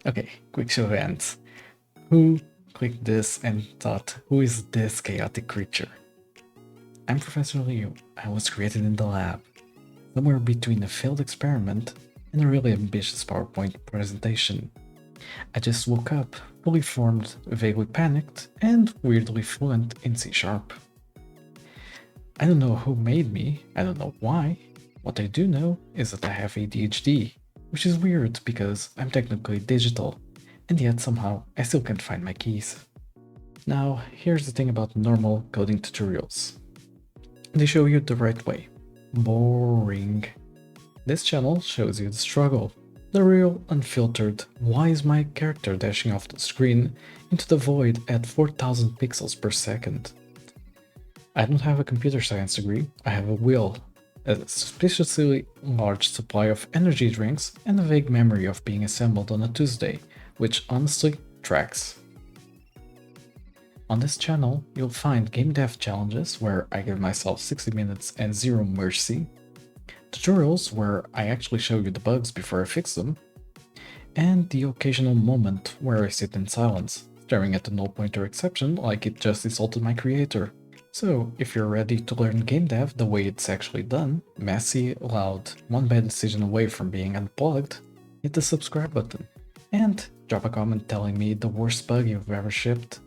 Okay, quick show of hands. Who clicked this and thought, who is this chaotic creature? I'm Professor Liu. I was created in the lab, somewhere between a failed experiment and a really ambitious PowerPoint presentation. I just woke up, fully formed, vaguely panicked, and weirdly fluent in C#. I don't know who made me, I don't know why. What I do know is that I have ADHD, which is weird because I'm technically digital, and yet somehow I still can't find my keys. Now, here's the thing about normal coding tutorials. They show you the right way. Boring. This channel shows you the struggle. The real, unfiltered, why is my character dashing off the screen into the void at 4000 pixels per second? I don't have a computer science degree, I have a will, a suspiciously large supply of energy drinks, and a vague memory of being assembled on a Tuesday, which honestly tracks. On this channel, you'll find game dev challenges where I give myself 60 minutes and zero mercy, tutorials where I actually show you the bugs before I fix them, and the occasional moment where I sit in silence, staring at the null pointer exception like it just insulted my creator. So, if you're ready to learn game dev the way it's actually done, messy, loud, one bad decision away from being unplugged, hit the subscribe button, and drop a comment telling me the worst bug you've ever shipped.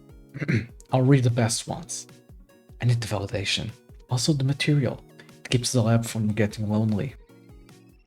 I'll read the best ones. I need the validation. Also the material. It keeps the lab from getting lonely.